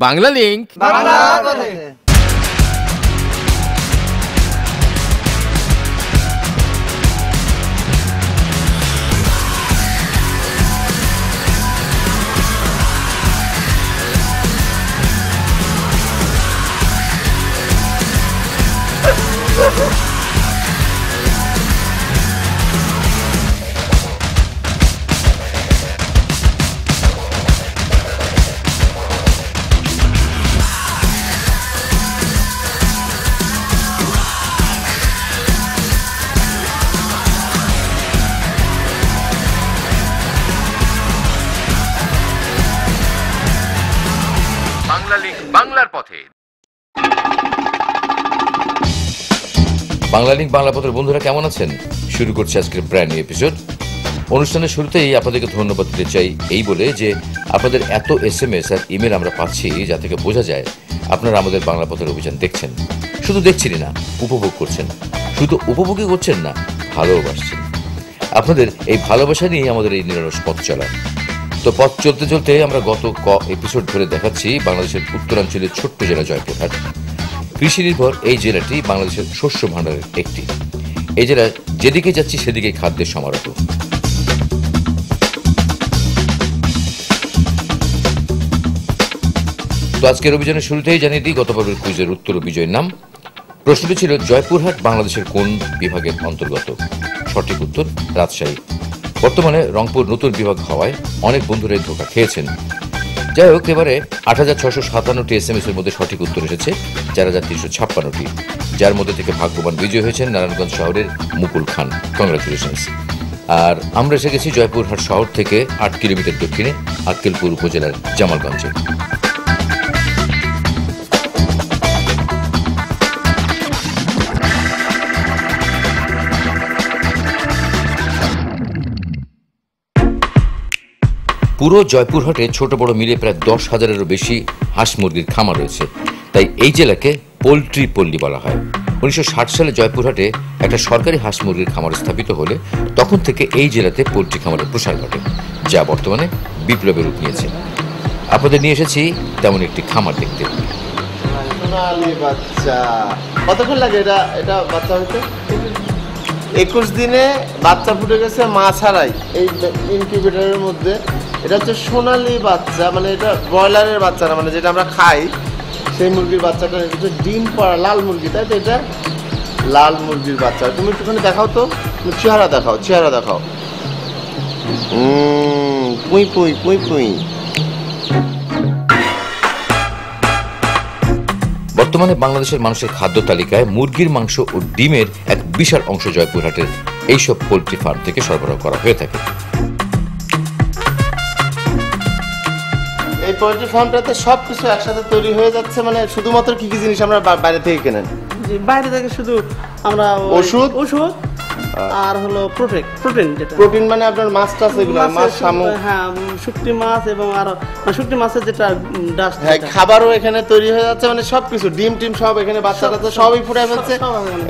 Bangla link Bangla পথে। Bangla link বাংলার পথে। বাংলা লিংক বাংলা পথের বন্ধুরা কেমন আছেন? শুরু করছে আজকের ব্র্যান্ড নিউ এপিসোড। অনুষ্ঠানের শুরুতেই আপনাদেরকে ধন্যবাদ দিতে চাই এই বলে যে আপনাদের এত SMS আর ইমেল আমরা পাচ্ছি, যা থেকে বোঝা যায় আপনারা আমাদের বাংলা পথের অভিযান দেখছেন। শুধু দেখছেনই না, উপভোগ করছেন। শুধু উপভোগই করছেন না, ভালোবাসছেন। আপনাদের এই ভালোবাসা নিয়ে আমাদের এই নিরলস পথ চলা। তো পথ চলতে চলতে আমরা গত এপিসোড ধরে দেখাচ্ছি বাংলাদেশের উত্তরাঞ্চলের ছোট্ট জেলা জয়পুরহাট। কৃষি নির্ভর এই জেলাটি বাংলাদেশের শস্য ভাণ্ডারের একটি। এই জেলায় যেদিকে যাচ্ছি সেদিকে খাদ্যের সমারোহ। তো আজকের অভিযানের শুরুতেই জানিয়ে দিই গত পর্বের কুইজের উত্তর ও বিজয়ের নাম। প্রশ্নটি ছিল জয়পুরহাট বাংলাদেশের কোন বিভাগের অন্তর্গত? সঠিক উত্তর রাজশাহী। বর্তমানে রংপুর নতুন বিভাগ হওয়ায় অনেক বন্ধুরাই ধোঁকা খেয়েছেন। যাই হোক, এবারে ৮,৬৫৭টি SMS এর মধ্যে সঠিক উত্তর এসেছে ৪,৩৫৬টি, যার মধ্যে থেকে ভাগ্যবান বিজয়ী হয়েছেন নারায়ণগঞ্জ শহরের মুকুল খান। কংগ্রাচুলেশনস। আর আমরা এসে গেছি জয়পুরহাট শহর থেকে ৮ কিলোমিটার দক্ষিণে আক্কেলপুর উপজেলার জামালগঞ্জে। পুরো জয়পুরহাটে ছোট বড় মিলে প্রায় ১০,০০০-এরও বেশি হাঁস মুরগির খামার রয়েছে, তাই এই জেলাকে পোল্ট্রি পল্লী বলা হয়। ১৯৬০ সালে জয়পুরহাটে একটা সরকারি হাঁস মুরগির খামার স্থাপিত হলে তখন থেকে এই জেলাতে পোল্ট্রি খামারের প্রসার ঘটে, যা বর্তমানে বিপ্লবের রূপ নিয়েছে। আপনাদের নিয়ে এসেছি তেমন একটি খামার দেখতে। কতক্ষণ লাগে এটা বাচ্চা হইতে? 21 দিনে বাচ্চা ফুটে গেছে মা ছাড়াই এই ইনকিউবেটরের মধ্যে। এটা হচ্ছে সোনালী বাচ্চা, মানে এটা ব্রয়লারের বাচ্চা না, মানে যেটা আমরা খাই সেই মুরগির বাচ্চাটা হচ্ছে ডিম পাড়া লাল মুরগি, তাই তো? এটা লাল মুরগির বাচ্চা। তুমি একটুখানি দেখাও তো, তুমি চেহারা দেখাও। পুঁই পুঁই পুঁই পুঁই। বর্তমানে বাংলাদেশের মানুষের খাদ্য তালিকায় মুরগির মাংস ও ডিমের এক বিশাল অংশ জয়পুরহাটের এইসব পোল্ট্রি ফার্ম থেকে সরবরাহ করা হয়ে থাকে। এই পোল্ট্রি ফার্মটাতে সবকিছু একসাথে তৈরি হয়ে যাচ্ছে, মানে শুধুমাত্র কি কি জিনিস আমরা বাইরে থেকে কেনেন? বাইরে থেকে শুধু আমরা ওষুধ আর হলো প্রোটিন, যেটা প্রোটিন মানে আপনার মাছ টাছ এগুলো, মাছ, শামুক, হ্যাঁ, শুকটি মাছ এবং আরো শুকটি মাছের যেটা ডাস্ট, হ্যাঁ, খাবারও এখানে তৈরি হয়ে যাচ্ছে, মানে সবকিছু ডিম টিম সব এখানে বাচ্চাটা তো সবই ফুটে ফেলছে।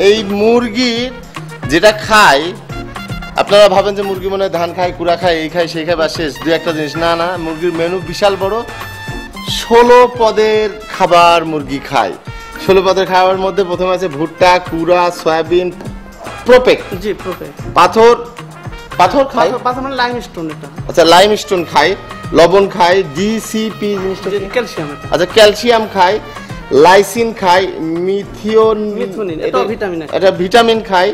এই মুরগির যেটা খায়, আপনারা ভাবেন যে মুরগি মনে হয় ধান খায়, কুড়া খায়, এই খায় সেই খায় বা শেষ, দু একটা জিনিস। না, মুরগির মেনু বিশাল বড়। 16 পদের খাবার মুরগি খায়। 16 পদের খাবারের মধ্যে প্রথমে আছে ভুট্টা, কুড়া, সয়াবিন, পাথর খায়, পাথর মানে লাইমস্টোন। এটা আচ্ছা, লাইমস্টোন খায়, লবণ খায়, ডিসিপি জিনিসটা ক্যালসিয়াম। আচ্ছা, ক্যালসিয়াম খায়, লাইসিন খায়, মিথিওনিন এটা ভিটামিন খায়,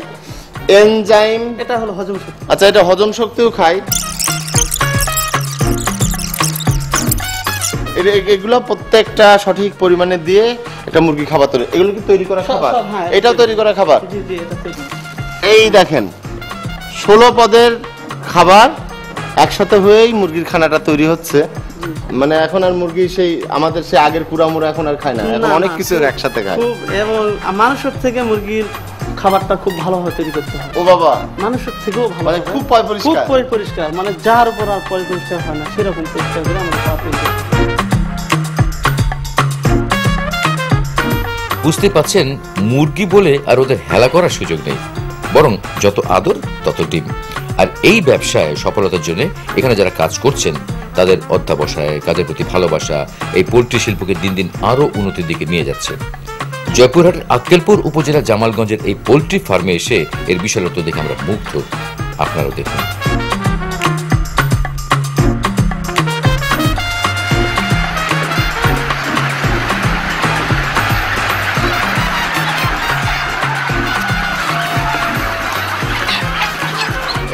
এনজাইম এটা হলো হজম শক্তি। আচ্ছা, এটা হজম শক্তিও খায়। এগুলো প্রত্যেকটা সঠিক পরিমাণে দিয়ে একটা মুরগি খাবার তৈরি। এগুলো কি তৈরি করা খাবার? এটাও তৈরি করা খাবার। এই দেখেন 16 পদের খাবার একসাথে হয়েই মুরগির খানাটা তৈরি হচ্ছে। মানে এখন আর মুরগি সেই আমাদের সেই আগের কুড়ামুড়া এখন আর খায় না, এখন অনেক কিছু একসাথে খায়। এবং মানুষের থেকে মুরগির খাবারটা খুব ভালোভাবে তৈরি করতে হয়। ও বাবা, মানুষের থেকেও ভালো, মানে খুব পরিষ্কার, মানে যার উপর আর পরিষ্কার হয় না সেরকম পরিষ্কার করে আমরা খাবার তৈরি করি। বুঝতে পাচ্ছেন, মুরগি বলে আর ওদের হেলা করার সুযোগ নেই, বরং যত আদর তত ডিম। আর এই ব্যবসায় সফলতার জন্য এখানে যারা কাজ করছেন তাদের অধ্যাবসায়, কাজের প্রতি ভালোবাসা এই পোল্ট্রি শিল্পকে দিন দিন আরও উন্নতির দিকে নিয়ে যাচ্ছে। জয়পুরহাটের আক্কেলপুর উপজেলা জামালগঞ্জের এই পোল্ট্রি ফার্মে এসে এর বিশালত্ব দেখে আমরা মুগ্ধ। আপনারাও দেখুন।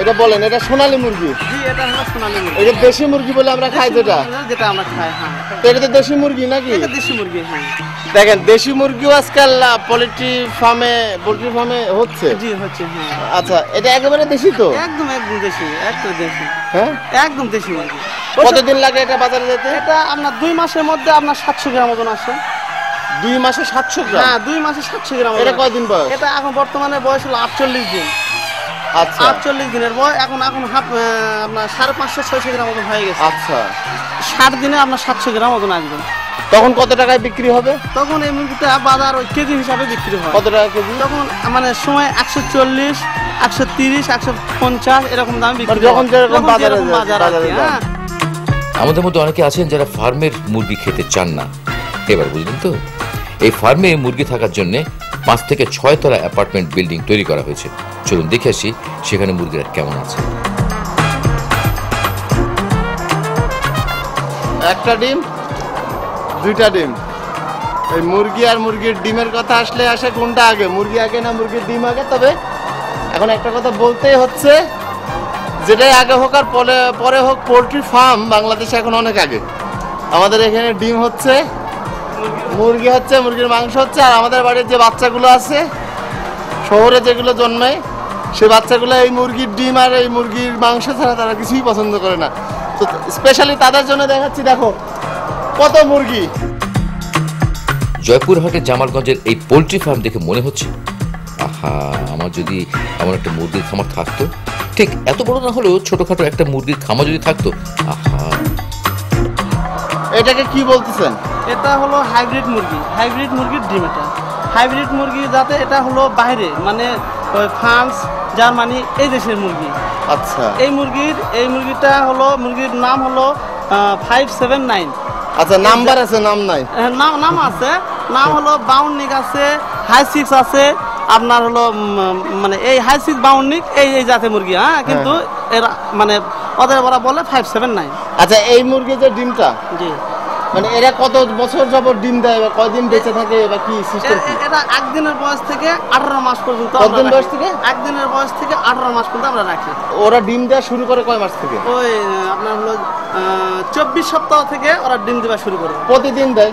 এটা বলেন, এটা সোনালী মুরগি? জি, এটা হলো সোনালী মুরগি। এটা দেশি মুরগি বলে আমরা খাই যেটা? যেটা আমরা খাই, হ্যাঁ। তো এটা তো দেশি মুরগি নাকি? এটা দেশি মুরগি, হ্যাঁ। দেখেন, দেশি মুরগিও আজকাল পোল্ট্রি ফার্মে হচ্ছে। জি, হচ্ছে, হ্যাঁ। আচ্ছা, এটা একেবারে দেশি তো? একদম দেশি, একদম দেশি। হ্যাঁ, একদম দেশি মুরগি। কতদিন লাগে এটা বাজারে যেতে? এটা আপনার 2 মাসের মধ্যে আপনার 700 গ্রাম ওজন আসে। 2 মাসে 700 গ্রাম? হ্যাঁ, 2 মাসে 700 গ্রাম। এটা কয়দিন বয়স? এটা এখন বর্তমানে বয়স হলো 48 দিন। আচ্ছা, 48 দিনের বয়স। এখন হাফ আপনার 550-600 গ্রাম ওজন হয়ে গেছে। আচ্ছা, 60 দিনে আপনার 700 গ্রাম ওজন আসবে। তখন কত টাকায় বিক্রি হবে? তখন এই মুরগিটা বাজার ওই কেজি হিসাবে বিক্রি হয়। কত টাকা কেজি? তখন মানে সময় 140, 130, 150 এরকম দামে বিক্রি হয়। যখন যেরকম বাজারে হ্যাঁ। আমাদের মধ্যে অনেকে আছেন যারা ফার্মের মুরগি খেতে চান না। এবার বুঝলেন তো, এই ফার্মে মুরগি থাকার জন্য 5 থেকে 6 তলা অ্যাপার্টমেন্ট বিল্ডিং তৈরি করা হয়েছে। চলুন দেখে আসি সেখানে মুরগিরা কেমন আছে। একটা ডিম, 2টা ডিম। এই মুরগি আর মুরগির ডিমের কথা আসে কোনটা আগে, মুরগি আগে না মুরগির ডিম আগে? তবে এখন একটা কথা বলতেই হচ্ছে, যেটাই আগে হোক আর পরে হোক, পোলট্রি ফার্ম বাংলাদেশে এখন অনেক আগে। আমাদের এখানে ডিম হচ্ছে, মুরগি হচ্ছে, মুরগির মাংস হচ্ছে, আর আমাদের বাড়ির যে বাচ্চাগুলো আছে শহরে যেগুলো জন্মায়, সে বাচ্চাগুলো এই মুরগির ডিম আর এই মুরগির মাংস ছাড়া তারা কিছুই পছন্দ করে না। তো স্পেশালি তাদের জন্য দেখাচ্ছি, দেখো কত মুরগি। জয়পুরহাটের জামালগঞ্জের এই পোল্ট্রি ফার্ম দেখে মনে হচ্ছে, আহা, আমার যদি এমন একটা মুরগির খামার থাকতো, ঠিক এত বড় না হলেও ছোটখাটো একটা মুরগির খামার যদি থাকতো, আহা। এটাকে কি বলতেছেন? এটা হলো হাইব্রিড মুরগি, হাইব্রিড মুরগির ডিম। এটা হাইব্রিড মুরগি যাতে, এটা হলো বাইরে মানে ফ্রান্স, জার্মানি এই দেশের মুরগি। আচ্ছা, এই মুরগিটা হলো, মুরগির নাম হলো 579। আচ্ছা, নাম্বার আছে? নাম নাই? নাম আছে, নাম হলো বাউন্নিক আছে, হাই 6 আছে। আপনার হলো মানে এই হাই 6 বাউন্নিক এই জাতের মুরগি, হ্যাঁ। কিন্তু এরা মানে ওদের ওরা বলে 579। আচ্ছা, এই মুরগির যে ডিমটা, জি, মানে এরা কত বছর যাবত ডিম দেয় বা কয়দিন বেঁচে থাকে বা কি সিস্টেম? এটা 1 দিনের বয়স থেকে 18 মাস পর্যন্ত। কতদিন বয়স থেকে? 1 দিনের বয়স থেকে 18 মাস পর্যন্ত আমরা রাখি। ওরা ডিম দেওয়া শুরু করে কয় মাস থেকে? ওই আপনার হলো 24 সপ্তাহ থেকে ওরা ডিম দেওয়া শুরু করে। প্রতিদিন দেয়?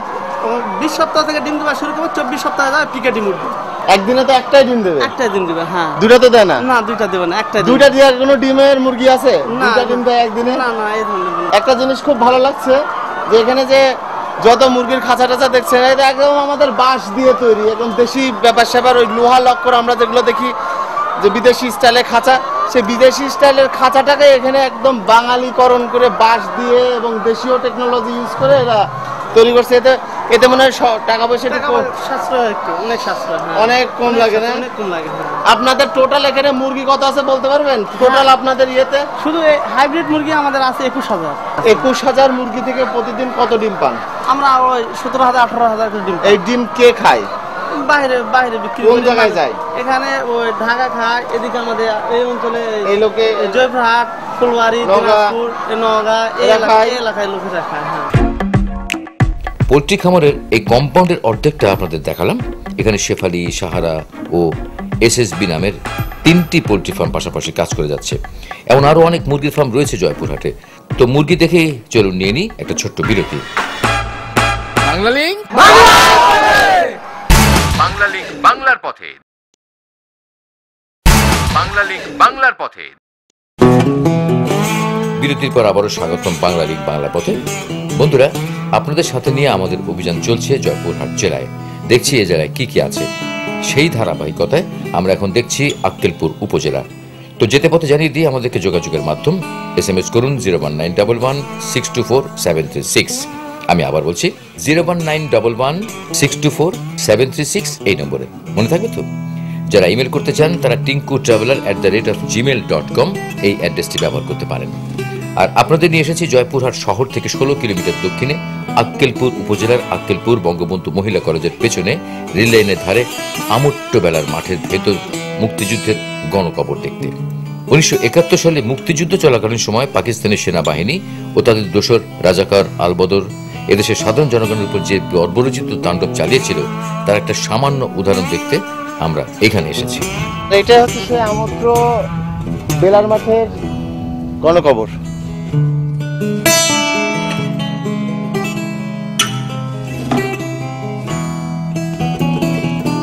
20 সপ্তাহ থেকে ডিম দেওয়া শুরু করবে, 24 সপ্তাহে যায় পিকেটি মুরগি। একদিনে তো একটাই ডিম দেবে? একটাই ডিম দেবে, হ্যাঁ। 2টা তো দেয় না? না, 2টা দেবে না, একটাই। 2টা দেওয়ার কোনো ডিমের মুরগি আছে? 2টা ডিম দেয় একদিনে? না, এই ধরনের। একটা জিনিস খুব ভালো লাগছে, যে এখানে যে যত মুরগির খাঁচা টাচা দেখছেন, এটা একদম আমাদের বাঁশ দিয়ে তৈরি, একদম দেশি ব্যাপার স্যাপার। ওই লোহা লক্কর আমরা যেগুলো দেখি যে বিদেশি স্টাইলের খাঁচা, সেই বিদেশি স্টাইলের খাঁচাটাকে এখানে একদম বাঙালিকরণ করে বাঁশ দিয়ে এবং দেশীয় টেকনোলজি ইউজ করে এরা তৈরি করছে। এতে মনে হয় টাকা পয়সা সাশ্রয়, একটু অনেক সাশ্রয়, অনেক কম লাগে না? অনেক কম লাগে। আপনাদের টোটাল এখানে মুরগি কত আছে বলতে পারবেন? টোটাল আপনাদের ইয়েতে শুধু হাইব্রিড মুরগি আমাদের আছে 21,000। 21,000 মুরগি থেকে প্রতিদিন কত ডিম পান? আমরা ওই 17,000-18,000 করে ডিম। এই ডিম কে খায়? বাইরে বিক্রি। কোন জায়গায় যায়? এখানে ওই ঢাকা খায়, এদিকে আমাদের এই অঞ্চলে এই লোকে জয়পুরহাট, ফুলবাড়ি, দিনাজপুর, নওগাঁ এই এলাকায় লোকেরা খায়, হ্যাঁ। পোল্ট্রি খামারের এই কম্পাউন্ডের অর্ধেকটা আপনাদের দেখালাম। এখানে শেফালি, সাহারা ও SSB নামের 3টি পোল্ট্রি ফার্ম পাশাপাশি কাজ করে যাচ্ছে। এমন আরো অনেক মুরগির ফার্ম রয়েছে জয়পুরহাটে। তো মুরগি দেখে চলুন নিয়ে নিই একটা ছোট্ট বিরতি। বাংলার পথে, বাংলার পথে। বিরতির পর আবারও স্বাগতম বাংলা লিঙ্ক বাংলার পথে। বন্ধুরা, আপনাদের সাথে নিয়ে আমাদের অভিযান চলছে জয়পুরহাট জেলায়। দেখছি এ জেলায় কি কি আছে। সেই ধারাবাহিকতায় আমরা এখন দেখছি আক্কেলপুর উপজেলা। তো যেতে পথে জানিয়ে দিয়ে আমাদেরকে যোগাযোগের মাধ্যম SMS করুন 01911624736। আমি আবার বলছি 01911624736 এই নম্বরে। মনে থাকবে তো? যারা ইমেল করতে চান তারা tinku traveler@gmail.com এই অ্যাড্রেসটি ব্যবহার করতে পারেন। আর আপনাদের নিয়ে এসেছি জয়পুরহাট শহর থেকে 16 কিলোমিটার দক্ষিণে আক্কেলপুর উপজেলার আক্কেলপুর বঙ্গবন্ধু মহিলা কলেজের পেছনে রেল লাইনের ধারে আমট্টবেলার মাঠের ভেতর মুক্তিযুদ্ধের গণকবর দেখতে। 1971 সালে মুক্তিযুদ্ধ চলাকালীন সময় পাকিস্তানের সেনাবাহিনী ও তাদের দোসর রাজাকার আলবদর এদেশের সাধারণ জনগণের উপর যে বর্বরোচিত তাণ্ডব চালিয়েছিল তার একটা সামান্য উদাহরণ দেখতে আমরা এখানে এসেছি। এটা হচ্ছে সেই আমট্ট বেলার মাঠের গণকবর।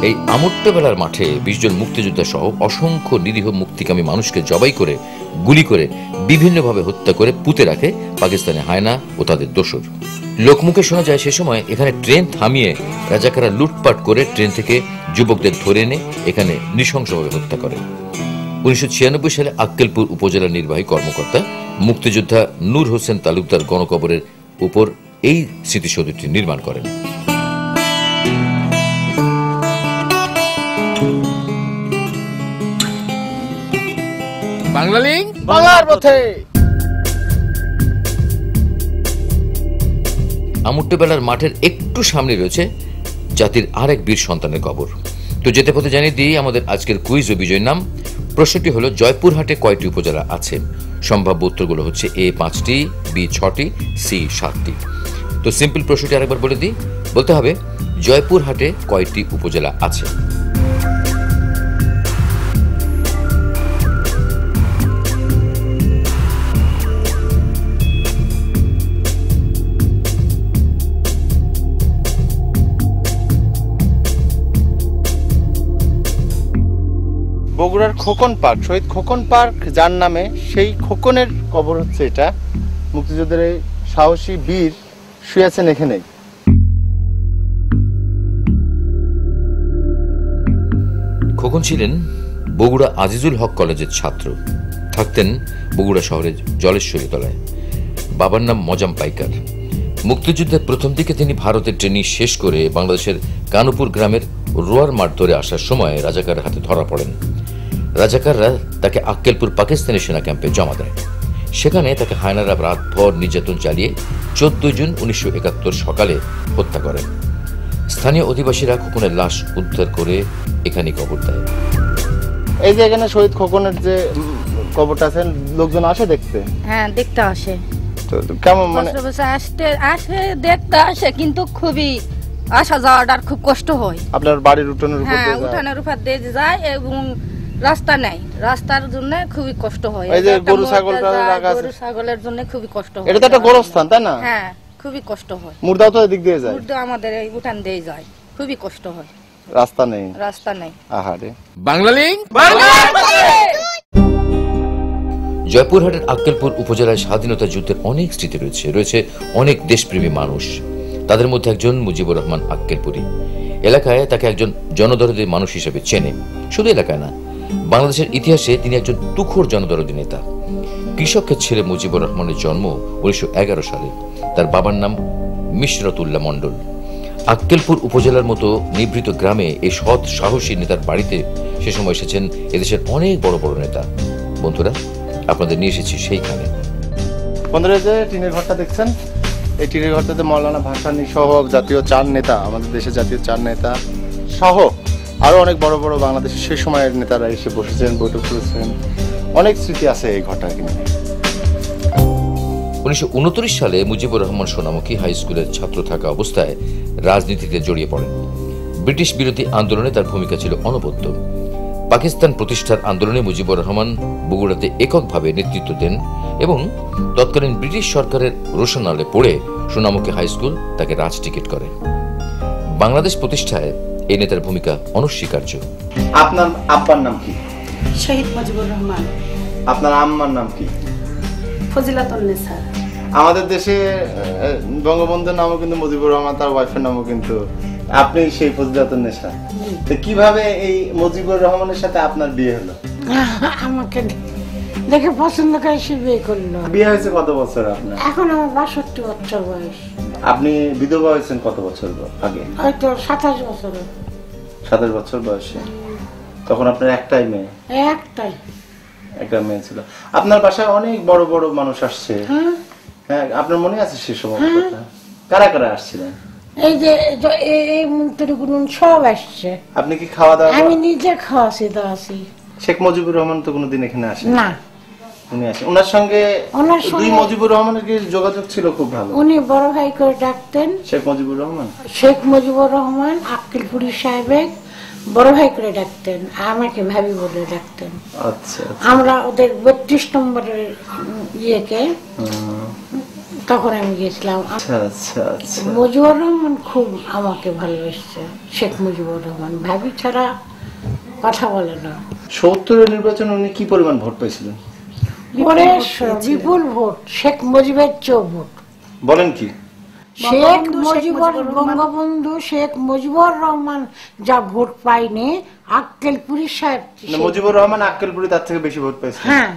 এই আমট্টবেলার মাঠে 20 জন মুক্তিযোদ্ধা সহ অসংখ্য নিরীহ মুক্তিকামী মানুষকে জবাই করে গুলি করে বিভিন্নভাবে হত্যা করে পুঁতে রাখে পাকিস্তানি হায়না ও তাদের দোসর। লোকমুখে শোনা যায় সে সময় এখানে ট্রেন থামিয়ে রাজাকাররা লুটপাট করে ট্রেন থেকে যুবকদের ধরে এনে এখানে নৃশংসভাবে হত্যা করে। 1996 সালে আক্কেলপুর উপজেলা নির্বাহী কর্মকর্তা মুক্তিযোদ্ধা নূর হোসেন তালুকদার গণকবরের উপর এই স্মৃতিসৌধটি নির্মাণ করেন। বাংলার পথে। আমট্টবেলার মাঠের একটু সামনে রয়েছে জাতির আরেক বীর সন্তানের কবর। তো যেতে পথে জানিয়ে দিই আমাদের আজকের কুইজ ও বিজয়ের নাম। প্রশ্নটি হলো জয়পুরহাটে কয়টি উপজেলা আছে? সম্ভাব্য উত্তরগুলো হচ্ছে এ 5টি, বি 6টি, সি 7টি। তো সিম্পল প্রশ্নটি আরেকবার বলে দিই, বলতে হবে জয়পুরহাটে কয়টি উপজেলা আছে? বগুড়ার খোকন পার্ক, শহীদ খোকন পার্ক যার নামে, সেই খোকনের কবর হচ্ছে এটা। মুক্তিযুদ্ধের এই সাহসী বীর শুয়ে আছেন এখানেই। খোকন ছিলেন বগুড়া আজিজুল হক কলেজের ছাত্র, থাকতেন বগুড়া শহরের জলেশ্বরী তলায়। বাবার নাম মজাম পাইকার। মুক্তিযুদ্ধের প্রথম দিকে তিনি ভারতের ট্রেনিং শেষ করে বাংলাদেশের কানুপুর গ্রামের রোয়ার মাঠ ধরে আসার সময় রাজাকারের হাতে ধরা পড়েন। রাজাকাররা তাকে আক্কেলপুর পাকিস্তানি সেনা ক্যাম্পে জমা দেয়। সেখানে তাকে হায়নারা রাতভর নির্যাতন চালিয়ে 14 জুন 1971 সকালে হত্যা করেন। স্থানীয় অধিবাসীরা খোকনের লাশ উদ্ধার করে এখানে কবর দেয়। এই যে এখানে শহীদ খোকনের যে কবরটা আছেন, লোকজন আসে দেখতে? হ্যাঁ, দেখতে আসে। তো কেমন মানে আসে দেখতে আসে, কিন্তু খুবই আসা যাওয়াটা খুব কষ্ট হয়। আপনার বাড়ির উঠোনের উপর হ্যাঁ, দিয়ে যায়? উঠানের উপর দিয়ে যায় এবং রাস্তা নেই, রাস্তার জন্য খুবই কষ্ট হয়। এই যে গরু ছাগলটা রাখা আছে, গরু ছাগলের জন্য খুবই কষ্ট হয়। এটা তো একটা গোরস্থান, তাই না? হ্যাঁ, খুবই কষ্ট হয়। মুর্দাও তো এদিক দিয়ে যায়? মুর্দা আমাদের এই উঠান দিয়ে যায়, খুবই কষ্ট হয়। রাস্তা নেই, রাস্তা নেই। আহারে। জয়পুরহাটের আক্কেলপুর উপজেলায় স্বাধীনতা যুদ্ধের অনেক স্মৃতি রয়েছে অনেক দেশপ্রেমী মানুষ। তাদের মধ্যে একজন মুজিবুর রহমান আক্কেলপুরি। এলাকায় তাকে একজন জনদরদি মানুষ হিসেবে চেনে। শুধু এলাকায় না, বাংলাদেশের ইতিহাসে তিনি একজন তুখোড় জনদরদি নেতা। কৃষকের ছেলে মুজিবুর রহমানের জন্ম 1911 সালে। তার বাবার নাম মিশরতুল্লাহ মণ্ডল। আক্কেলপুর উপজেলার মতো নিভৃত গ্রামে এই সৎ সাহসী নেতার বাড়িতে সে সময় এসেছেন এদেশের অনেক বড় বড় নেতা। বন্ধুরা, আপনাদের নিয়ে এসেছি সেইখানে। বন্ধুরা, যে টিনের ঘরটা দেখছেন, এই টিনের ঘরটাতে মৌলানা ভাসানী সহ জাতীয় 4 নেতা, আমাদের দেশের জাতীয় 4 নেতা সহ আরো অনেক বড় বড় বাংলাদেশের সেই সময়ের নেতারা এসে বসেছেন, বৈঠক করেছেন। অনেক স্মৃতি আছে এই ঘরটাকে নিয়ে। 1929 সালে মুজিবুর রহমান সোনামুখী হাই স্কুলের ছাত্র থাকা অবস্থায় রাজনীতিতে জড়িয়ে পড়েন। ব্রিটিশ বিরোধী আন্দোলনে তার ভূমিকা ছিল অনবদ্য। পাকিস্তান প্রতিষ্ঠার আন্দোলনে মুজিবুর রহমান বগুড়াতে এককভাবে নেতৃত্ব দেন এবং তৎকালীন ব্রিটিশ সরকারের রোশনালে পড়ে সোনামুখী হাই স্কুল তাকে রাজ টিকিট করে। বাংলাদেশ প্রতিষ্ঠায় এই নেতার ভূমিকা অনস্বীকার্য। আপনার আব্বার নাম কি? শহীদ মুজিবুর রহমান। আপনার আম্মার নাম কি? ফজিলাতুন্নেসা। আমাদের দেশে বঙ্গবন্ধুর নামও কিন্তু মুজিবুর রহমান, তার ওয়াইফের নামও কিন্তু আপনি সেই ফজিলাতুন্নেসা। তো কিভাবে এই মুজিবুর রহমানের সাথে আপনার বিয়ে হলো? আমাকে দেখে পছন্দ করে সে বিয়ে করলো। বিয়ে হয়েছে কত বছর আপনার? এখন আমার 62 বছর বয়স। আপনি বিধবা হয়েছেন কত বছর আগে? হয়তো 27 বছর। 27 বছর বয়সে। তখন আপনার একটাই মেয়ে? একটাই। একটা মেয়ে ছিল। আপনার বাসায় অনেক বড় বড় মানুষ আসছে, হ্যাঁ আপনার মনে আছে সে সময় কথা? কারা কারা আসছিলেন? এই যে এই মন্ত্রীগুলো সব আসছে। আপনি কি খাওয়া দাওয়া? আমি নিজে খাওয়াছি দাওয়াছি। শেখ মুজিবুর রহমান তো কোনোদিন এখানে আসেন না, উনি আসেন। ওনার সঙ্গে দুই মুজিবুর রহমানের কি যোগাযোগ ছিল খুব ভালো? উনি বড় ভাই করে ডাকতেন শেখ মুজিবুর রহমান। শেখ মুজিবুর রহমান আক্কেলপুরি সাহেবের বড় ভাই করে ডাকতেন, আমাকে ভাবি বলে ডাকতেন। আচ্ছা, আমরা ওদের 32 নম্বরের ইয়েকে তখন আমি গেছিলাম। আচ্ছা আচ্ছা আচ্ছা। মুজিবুর রহমান খুব আমাকে ভালোবেসছে, শেখ মুজিবুর রহমান ভাবি ছাড়া কথা বলে না। ৭০-এর নির্বাচনে উনি কি পরিমাণ ভোট পেয়েছিলেন? বিপুল ভোট, শেখ মুজিবের চেয়েও ভোট। বলেন কি? শেখ মুজিবুর বঙ্গবন্ধু শেখ মুজিবুর রহমান যা ভোট পায়নি, আক্কেলপুরি সাহেব মুজিবুর রহমান আক্কেলপুরি তার থেকে বেশি ভোট পেয়েছেন। হ্যাঁ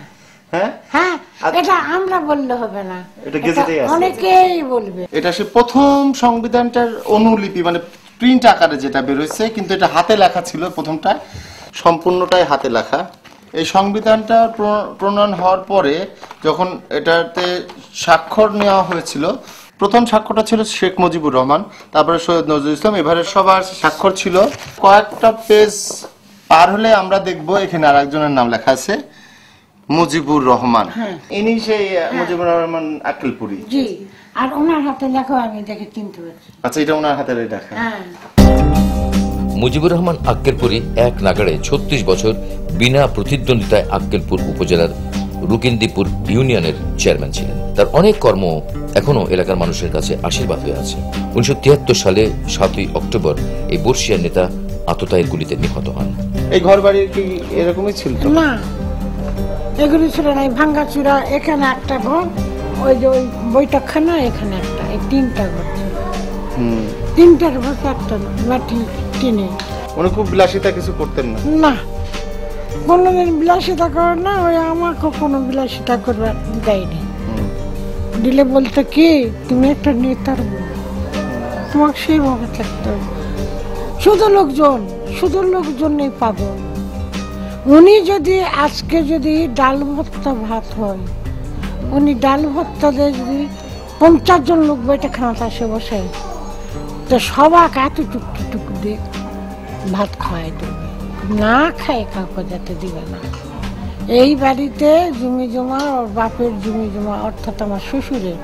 হ্যাঁ হ্যাঁ, এটা আমরা বললে হবে না, এটা গেজেটেই আছে, অনেকেই বলবে। এটা সে প্রথম সংবিধানটার অনুলিপি, মানে প্রিন্ট আকারে যেটা বের হয়েছে, কিন্তু এটা হাতে লেখা ছিল প্রথমটা, সম্পূর্ণটাই হাতে লেখা। এই সংবিধানটা প্রণয়ন হওয়ার পরে যখন এটাতে স্বাক্ষর নেওয়া হয়েছিল, প্রথম স্বাক্ষরটা ছিল শেখ মুজিবুর রহমান, তারপরে সৈয়দ নজরুল ইসলাম, এবারে সবার স্বাক্ষর ছিল। কয়েকটা পেজ পার হলে আমরা দেখব এখানে আর একজনের নাম লেখা আছে, মুজিবুর রহমান। ইনি সেই মুজিবুর রহমান আক্কেলপুরি। জি, আর ওনার হাতে লেখা আমি দেখে চিনতে পারছি। আচ্ছা, এটা ওনার হাতের লেখা। হ্যাঁ, মুজিবুর রহমান আক্কেলপুরি এক নাগাড়ে 36 বছর বিনা প্রতিদ্বন্দ্বিতায় আক্কেলপুর উপজেলার রুকিন্দিপুর ইউনিয়নের চেয়ারম্যান ছিলেন। তার অনেক কর্ম এখনো এলাকার মানুষের কাছে আশীর্বাদ হয়ে আছে। 1973 সালে 7ই অক্টোবর এই বর্ষিয়ার নেতা আততায়ীর গুলিতে নিহত হন। এই ঘর বাড়ি কি এরকমই ছিল? না, এগুলি ছিল না, ভাঙ্গা চূড়া। এখানে একটা ঘর, ওই যে ওই বৈঠকখানা, এখানে একটা, এই 3টা ঘর ছিল। 3টার ঘর একটা মাটি টিনে। উনি খুব বিলাসিতা কিছু করতেন না? না, কোনোদিন বিলাসিতা করে না, ওই আমাকে কোনো বিলাসিতা করবার দেয়নি। দিলে বলতে কি, তুমি একটা নেতার বউ, তোমাকে সেইভাবে থাকতে হবে। শুধু লোকজনই পাবো। উনি যদি আজকে যদি ডাল ভর্তা ভাত হয়, উনি ডাল ভর্তা দিয়ে যদি 50 জন লোক বইটা খাওয়াতে আসে বসে, তো সবাক এতটুক দিয়ে ভাত খাওয়াই দেবে, না খায় কাউকে যাতে দিবে না। এই বাড়িতে জমি জমা, ওর বাপের জমি জমা, অর্থাৎ আমার শ্বশুরের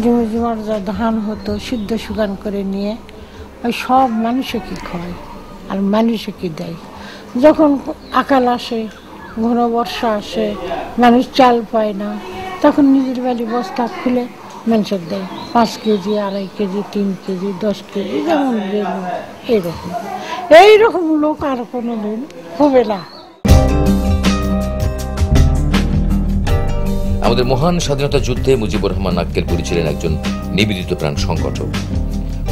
জমি জমার যা ধান হতো সিদ্ধ সুগান করে নিয়ে ওই সব মানুষে কি খায় আর মানুষে কি দেয়। যখন আকাল আসে, ঘন বর্ষা আসে, মানুষ চাল পায় না, তখন নিজের বাড়ি বস্তা খুলে মানুষের দেয় 5 কেজি, 2.5 কেজি, 3 কেজি, 10 কেজি, যেমন এইরকম লোক আর কোনো দিন হবে না। আমাদের মহান স্বাধীনতা যুদ্ধে মুজিবুর রহমান আক্কেলপুরি ছিলেন একজন নিবেদিত প্রাণ সংগঠক।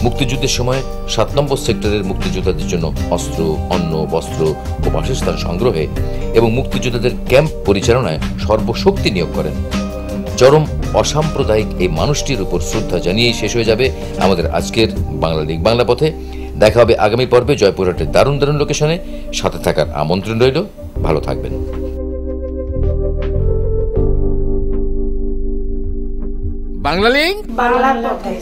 মুক্তিযুদ্ধের সময় 7 নম্বর সেক্টরের মুক্তিযোদ্ধাদের জন্য অস্ত্র, অন্ন, বস্ত্র ও বাসস্থান সংগ্রহে এবং মুক্তিযোদ্ধাদের ক্যাম্প পরিচালনায় সর্বশক্তি নিয়োগ করেন। চরম অসাম্প্রদায়িক এই মানুষটির উপর শ্রদ্ধা জানিয়েই শেষ হয়ে যাবে আমাদের আজকের বাংলা লিগ বাংলা পথে। দেখা হবে আগামী পর্বে জয়পুরহাটের দারুণ দারুণ লোকেশনে। সাথে থাকার আমন্ত্রণ রইল। ভালো থাকবেন। বাংলা লিগ বাংলা পথে।